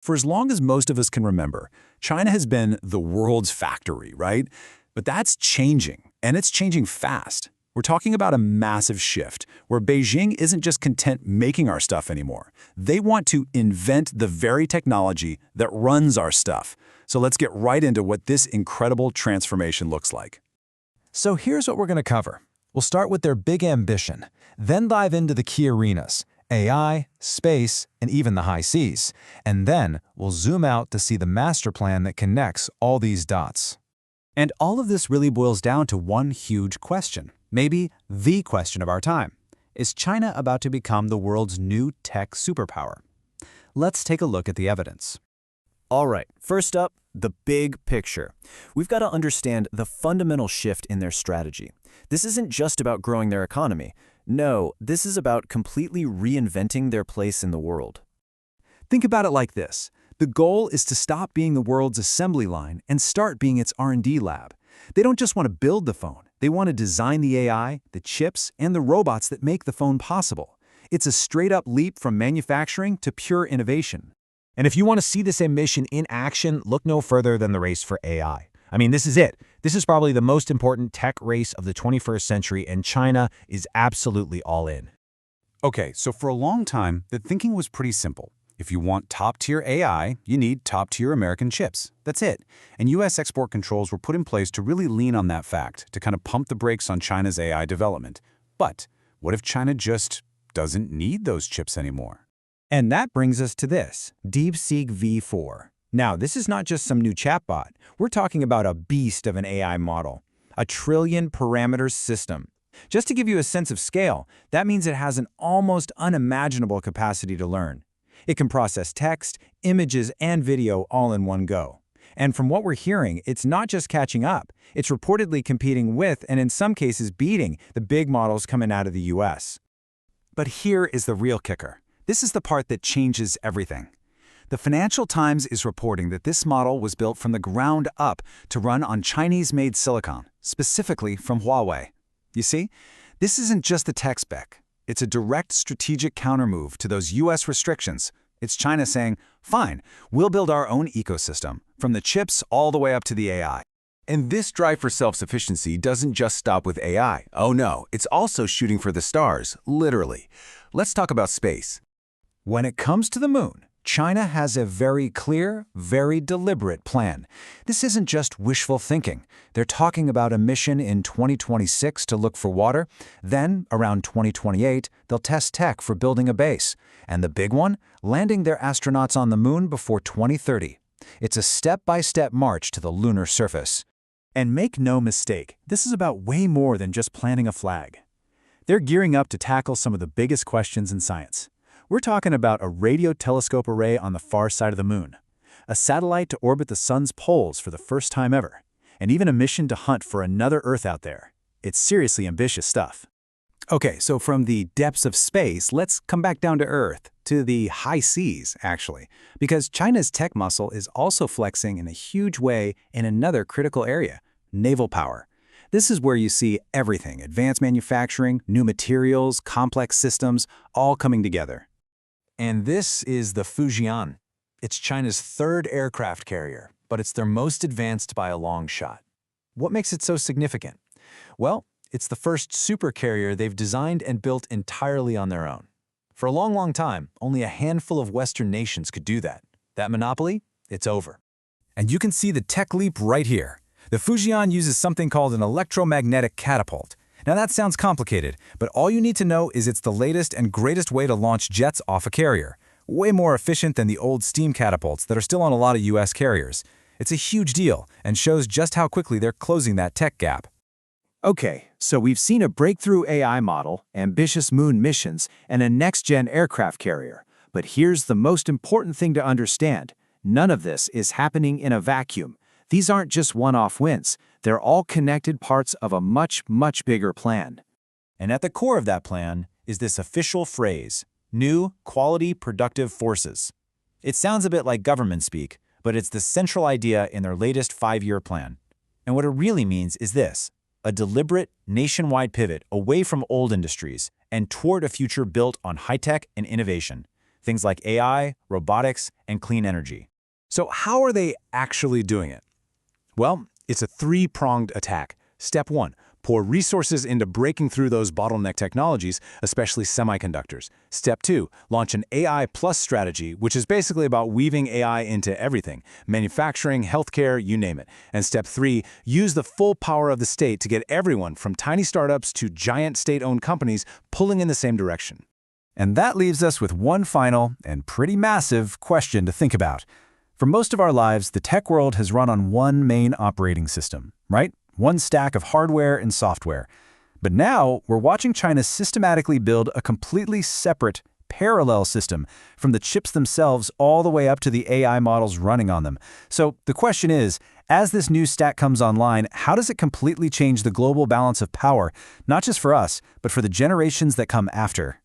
For as long as most of us can remember, China has been the world's factory, right? But that's changing, and it's changing fast. We're talking about a massive shift where Beijing isn't just content making our stuff anymore. They want to invent the very technology that runs our stuff. So let's get right into what this incredible transformation looks like. So here's what we're going to cover. We'll start with their big ambition, then dive into the key arenas, AI, space, and even the high seas. And then we'll zoom out to see the master plan that connects all these dots. And all of this really boils down to one huge question, maybe the question of our time. Is China about to become the world's new tech superpower? Let's take a look at the evidence. All right, first up, the big picture. We've got to understand the fundamental shift in their strategy. This isn't just about growing their economy. No, this is about completely reinventing their place in the world. Think about it like this. The goal is to stop being the world's assembly line and start being its R&D lab. They don't just want to build the phone. They want to design the AI, the chips, and the robots that make the phone possible. It's a straight-up leap from manufacturing to pure innovation. And if you want to see this ambition in action, look no further than the race for AI. I mean, this is it. This is probably the most important tech race of the 21st century, and China is absolutely all in. Okay, so for a long time, the thinking was pretty simple. If you want top-tier AI, you need top-tier American chips. That's it. And U.S. export controls were put in place to really lean on that fact, to kind of pump the brakes on China's AI development. But what if China just doesn't need those chips anymore? And that brings us to this, DeepSeek V4. Now, this is not just some new chatbot. We're talking about a beast of an AI model, a trillion parameters system. Just to give you a sense of scale, that means it has an almost unimaginable capacity to learn. It can process text, images, and video all in one go. And from what we're hearing, it's not just catching up. It's reportedly competing with, and in some cases beating, the big models coming out of the US. But here is the real kicker. This is the part that changes everything. The Financial Times is reporting that this model was built from the ground up to run on Chinese-made silicon, specifically from Huawei. You see, this isn't just the tech spec. It's a direct strategic countermove to those US restrictions. It's China saying, fine, we'll build our own ecosystem, from the chips all the way up to the AI. And this drive for self-sufficiency doesn't just stop with AI. Oh no, it's also shooting for the stars, literally. Let's talk about space. When it comes to the moon, China has a very clear, very deliberate plan. This isn't just wishful thinking. They're talking about a mission in 2026 to look for water. Then, around 2028, they'll test tech for building a base. And the big one? Landing their astronauts on the moon before 2030. It's a step-by-step march to the lunar surface. And make no mistake, this is about way more than just planting a flag. They're gearing up to tackle some of the biggest questions in science. We're talking about a radio telescope array on the far side of the moon, a satellite to orbit the sun's poles for the first time ever, and even a mission to hunt for another Earth out there. It's seriously ambitious stuff. Okay, so from the depths of space, let's come back down to Earth, to the high seas, actually, because China's tech muscle is also flexing in a huge way in another critical area, naval power. This is where you see everything, advanced manufacturing, new materials, complex systems, all coming together. And this is the Fujian. It's China's third aircraft carrier, but it's their most advanced by a long shot. What makes it so significant? Well, it's the first supercarrier they've designed and built entirely on their own. For a long, long time, only a handful of Western nations could do that. That monopoly, it's over. And you can see the tech leap right here. The Fujian uses something called an electromagnetic catapult. Now that sounds complicated, but all you need to know is it's the latest and greatest way to launch jets off a carrier. Way more efficient than the old steam catapults that are still on a lot of US carriers. It's a huge deal and shows just how quickly they're closing that tech gap. Okay, so we've seen a breakthrough AI model, ambitious moon missions, and a next-gen aircraft carrier. But here's the most important thing to understand. None of this is happening in a vacuum. These aren't just one-off wins. They're all connected parts of a much, much bigger plan. And at the core of that plan is this official phrase, new, quality, productive forces. It sounds a bit like government speak, but it's the central idea in their latest 5-year plan. And what it really means is this, a deliberate, nationwide pivot away from old industries and toward a future built on high-tech and innovation. things like AI, robotics, and clean energy. So how are they actually doing it? Well, it's a three-pronged attack. Step 1, pour resources into breaking through those bottleneck technologies, especially semiconductors. Step 2, launch an AI plus strategy, which is basically about weaving AI into everything, manufacturing, healthcare, you name it. And step 3, use the full power of the state to get everyone from tiny startups to giant state-owned companies pulling in the same direction. And that leaves us with one final and pretty massive question to think about. For most of our lives, the tech world has run on one main operating system, right? One stack of hardware and software. But now, we're watching China systematically build a completely separate, parallel system, from the chips themselves all the way up to the AI models running on them. So the question is, as this new stack comes online, how does it completely change the global balance of power, not just for us, but for the generations that come after?